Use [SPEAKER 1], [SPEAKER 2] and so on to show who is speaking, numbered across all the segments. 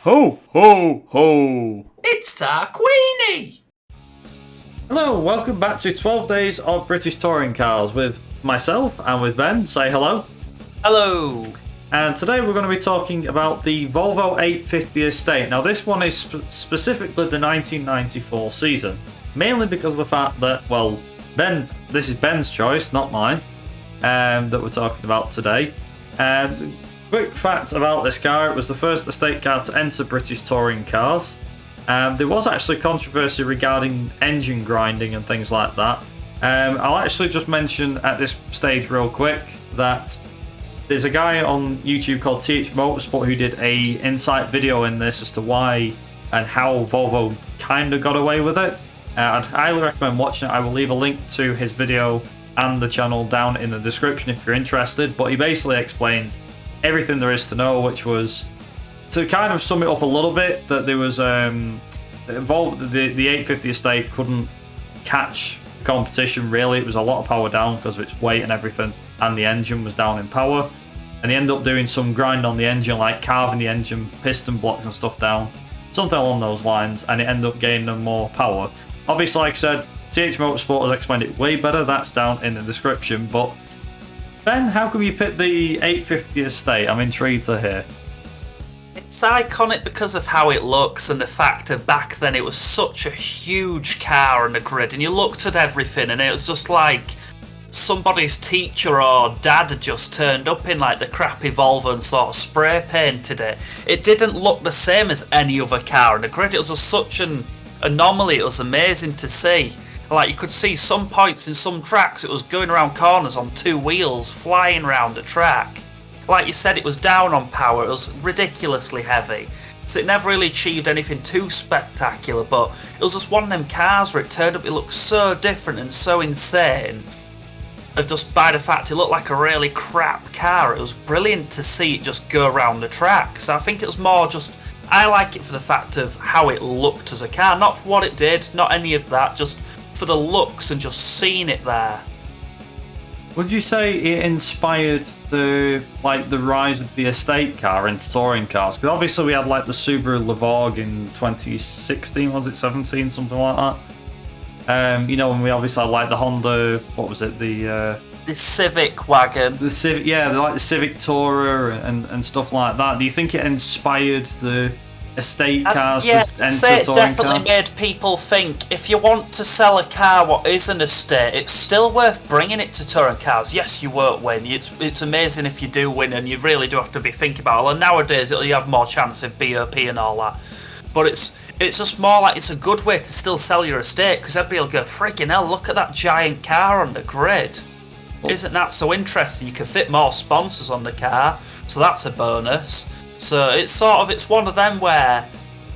[SPEAKER 1] Ho, ho, ho!
[SPEAKER 2] It's Tarquini!
[SPEAKER 1] Hello, welcome back to 12 Days of British Touring Cars with myself and with Ben. Say hello.
[SPEAKER 2] Hello!
[SPEAKER 1] And today we're going to be talking about the Volvo 850 estate. Now this one is specifically the 1994 season, mainly because of the fact that, well, this is Ben's choice, not mine, that we're talking about today. And quick fact about this car, it was the first estate car to enter British touring cars. There was actually controversy regarding engine grinding and things like that. I'll actually just mention at this stage real quick that there's a guy on YouTube called TH Motorsport who did a insight video in this as to why and how Volvo kind of got away with it. I'd highly recommend watching it. I will leave a link to his video and the channel down in the description if you're interested. But he basically explains everything there is to know, which was, to kind of sum it up a little bit, that there was the 850 estate couldn't catch competition really. It was a lot of power down because of its weight and everything, and the engine was down in power. And he ended up doing some grind on the engine, like carving the engine piston blocks and stuff down, something along those lines, and it ended up gaining them more power. Obviously, like I said, TH Motorsport has explained it way better. That's down in the description. But Ben, how come you pick the 850 estate? I'm intrigued to hear.
[SPEAKER 2] It's iconic because of how it looks and the fact that back then it was such a huge car on the grid, and you looked at everything and it was just like somebody's teacher or dad had just turned up in like the crappy Volvo and sort of spray painted it. It didn't look the same as any other car on the grid. It was just such an anomaly. It was amazing to see. Like, you could see some points in some tracks, it was going around corners on two wheels, flying around the track. Like you said, it was down on power, it was ridiculously heavy. So it never really achieved anything too spectacular, but it was just one of them cars where it turned up, it looked so different and so insane. Of just by the fact it looked like a really crap car, it was brilliant to see it just go around the track. So I think it was more just, I like it for the fact of how it looked as a car, not for what it did, not any of that, just for the looks and just seeing it there.
[SPEAKER 1] Would you say it inspired the rise of the estate car into touring cars? Because obviously we had like the Subaru Levorg in 2016, was it 17, something like that. When we obviously had like the Honda, what was it, the
[SPEAKER 2] Civic wagon.
[SPEAKER 1] The Civic, yeah, like the Civic Tourer and stuff like that. Do you think it inspired the estate cars to enter
[SPEAKER 2] it
[SPEAKER 1] touring
[SPEAKER 2] definitely
[SPEAKER 1] car?
[SPEAKER 2] made people think, if you want to sell a car what is an estate, it's still worth bringing it to touring cars. Yes, you won't win. It's amazing if you do win, and you really do have to be thinking about it. And nowadays you have more chance of BOP and all that. But it's just more like it's a good way to still sell your estate, because everybody will go, freaking hell, look at that giant car on the grid. Isn't that so interesting? You can fit more sponsors on the car, so that's a bonus. So it's one of them where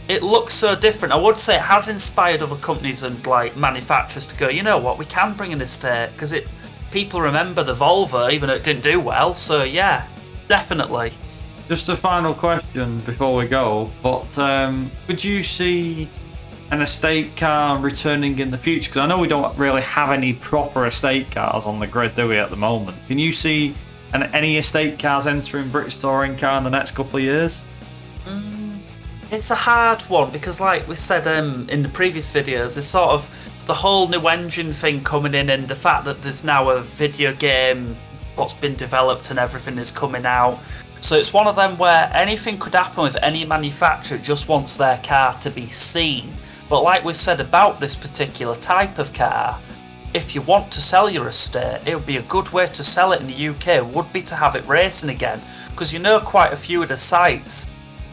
[SPEAKER 2] it looks so different. I would say it has inspired other companies and like manufacturers to go, you know what, we can bring an estate, because people remember the Volvo even though it didn't do well. So yeah, definitely.
[SPEAKER 1] Just a final question before we go, but would you see an estate car returning in the future? Because I know we don't really have any proper estate cars on the grid, do we, at the moment? Can you see any estate cars entering British touring car in the next couple of years?
[SPEAKER 2] It's a hard one, because like we said in the previous videos, there's sort of the whole new engine thing coming in, and the fact that there's now a video game what's been developed and everything is coming out. So it's one of them where anything could happen with any manufacturer just wants their car to be seen. But like we said about this particular type of car, if you want to sell your estate, it would be a good way to sell it in the UK, would be to have it racing again. Because quite a few of the sites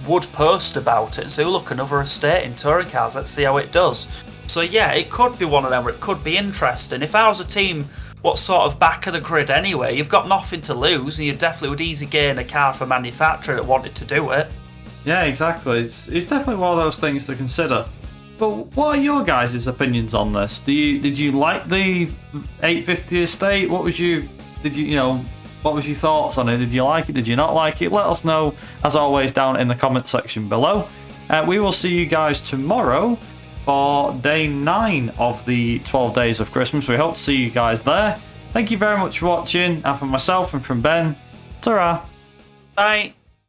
[SPEAKER 2] would post about it and say, look, another estate in touring cars, let's see how it does. So yeah, it could be one of them where it could be interesting. If I was a team what's sort of back of the grid anyway, you've got nothing to lose, and you definitely would easily gain a car for manufacturer that wanted to do it.
[SPEAKER 1] Yeah, exactly. It's definitely one of those things to consider. But what are your guys' opinions on this? Did you like the 850 estate? What was your thoughts on it? Did you like it? Did you not like it? Let us know, as always, down in the comment section below. We will see you guys tomorrow for day 9 of the 12 days of Christmas. We hope to see you guys there. Thank you very much for watching, and from myself and from Ben, ta-ra.
[SPEAKER 2] Bye.